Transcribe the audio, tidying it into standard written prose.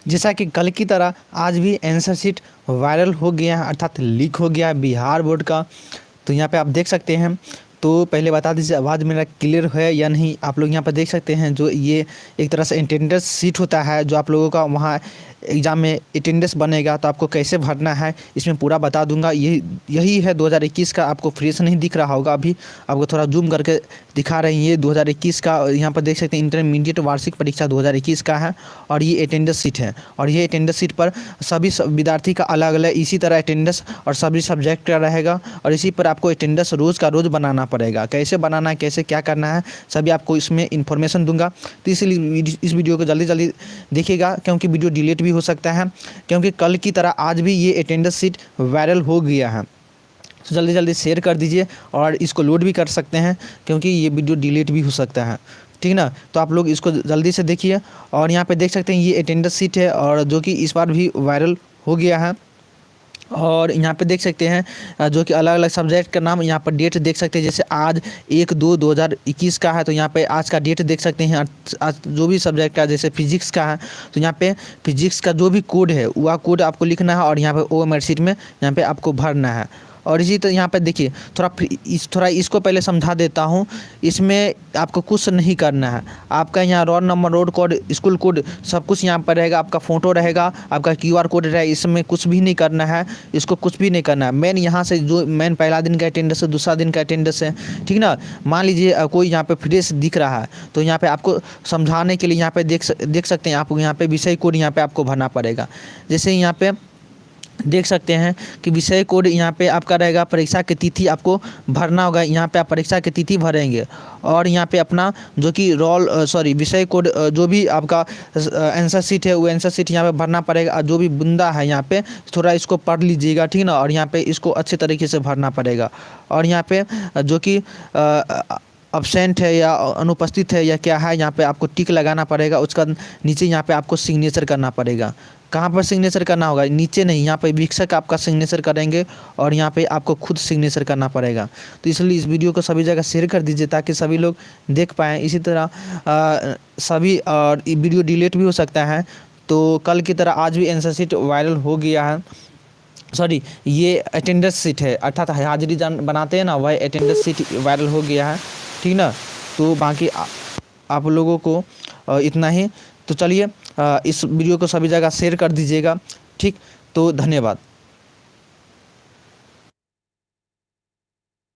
जैसा कि कल की तरह आज भी आंसर शीट वायरल हो गया है, अर्थात लीक हो गया है बिहार बोर्ड का। तो यहाँ पे आप देख सकते हैं। तो पहले बता दीजिए आवाज़ मेरा क्लियर है या नहीं। आप लोग यहाँ पर देख सकते हैं जो ये एक तरह से अटेंडेंस शीट होता है, जो आप लोगों का वहाँ एग्ज़ाम में अटेंडेंस बनेगा, तो आपको कैसे भरना है इसमें पूरा बता दूंगा। यही है 2021 का। आपको फ्रेश नहीं दिख रहा होगा, अभी आपको थोड़ा जूम करके दिखा रहे हैं। ये 2021 का यहाँ पर देख सकते हैं, इंटरमीडिएट वार्षिक परीक्षा 2021 का है और ये अटेंडेंस शीट है। और ये अटेंडेंस शीट पर सभी विद्यार्थी का अलग अलग इसी तरह अटेंडेंस और सभी सब्जेक्ट का रहेगा, और इसी पर आपको अटेंडेंस रोज़ का रोज़ बनाना पड़ेगा। कैसे बनाना है, कैसे क्या करना है, सभी आपको इसमें इन्फॉर्मेशन दूंगा। तो इसलिए इस वीडियो को जल्दी जल्दी देखिएगा, क्योंकि वीडियो डिलीट भी हो सकता है, क्योंकि कल की तरह आज भी ये अटेंडेंस शीट वायरल हो गया है। तो जल्दी जल्दी शेयर कर दीजिए और इसको लोड भी कर सकते हैं, क्योंकि ये वीडियो डिलीट भी हो सकता है, ठीक ना। तो आप लोग इसको जल्दी से देखिए। और यहाँ पे देख सकते हैं ये अटेंडेंस शीट है, और जो कि इस बार भी वायरल हो गया है। और यहाँ पे देख सकते हैं जो कि अलग अलग सब्जेक्ट का नाम, यहाँ पर डेट देख सकते हैं। जैसे आज 1/2/2021 का है, तो यहाँ पे आज का डेट देख सकते हैं। आज जो भी सब्जेक्ट का, जैसे फिजिक्स का है, तो यहाँ पे फिजिक्स का जो भी कोड है वह कोड आपको लिखना है, और यहाँ पे OMR शीट में यहाँ पे आपको भरना है। और इसी तरह यहाँ पे देखिए, थोड़ा इसको पहले समझा देता हूँ। इसमें आपको कुछ नहीं करना है। आपका यहाँ roll number, road code, school code सब कुछ यहाँ पर रहेगा। आपका फ़ोटो रहेगा, आपका QR कोड रहेगा। इसमें कुछ भी नहीं करना है, इसको कुछ भी नहीं करना है। मेन यहाँ से जो मेन पहला दिन का अटेंडेंस है, दूसरा दिन का अटेंडेंस है, ठीक ना। मान लीजिए कोई यहाँ पे फ्रेश दिख रहा है, तो यहाँ पे आपको समझाने के लिए यहाँ पे देख सकते हैं। आपको यहाँ पे विषय कोड यहाँ पे आपको भरना पड़ेगा। जैसे यहाँ पे देख सकते हैं कि विषय कोड यहाँ पे आपका रहेगा, परीक्षा की तिथि आपको भरना होगा। यहाँ पे आप परीक्षा की तिथि भरेंगे, और यहाँ पे अपना जो कि विषय कोड जो भी आपका आंसर शीट है वो आंसर शीट यहाँ पे भरना पड़ेगा। जो भी बुंदा है यहाँ पे थोड़ा इसको पढ़ लीजिएगा, ठीक ना। और यहाँ पे इसको अच्छे तरीके से भरना पड़ेगा। और यहाँ पे जो कि अब्सेंट है या अनुपस्थित है या क्या है, यहाँ पे आपको टिक लगाना पड़ेगा। उसका नीचे यहाँ पे आपको सिग्नेचर करना पड़ेगा। कहाँ पर सिग्नेचर करना होगा, नीचे नहीं, यहाँ पे वीक्षक आपका सिग्नेचर करेंगे, और यहाँ पे आपको खुद सिग्नेचर करना पड़ेगा। तो इसलिए इस वीडियो को सभी जगह शेयर कर दीजिए, ताकि सभी लोग देख पाएँ। इसी तरह सभी, और वीडियो डिलीट भी हो सकता है। तो कल की तरह आज भी आंसर शीट वायरल हो गया है। ये अटेंडेंस शीट है, अर्थात हाजिरी बनाते हैं ना, वह अटेंडेंस शीट वायरल हो गया है, ठीक ना। तो बाकी आप लोगों को इतना ही। तो चलिए इस वीडियो को सभी जगह शेयर कर दीजिएगा, ठीक। तो धन्यवाद।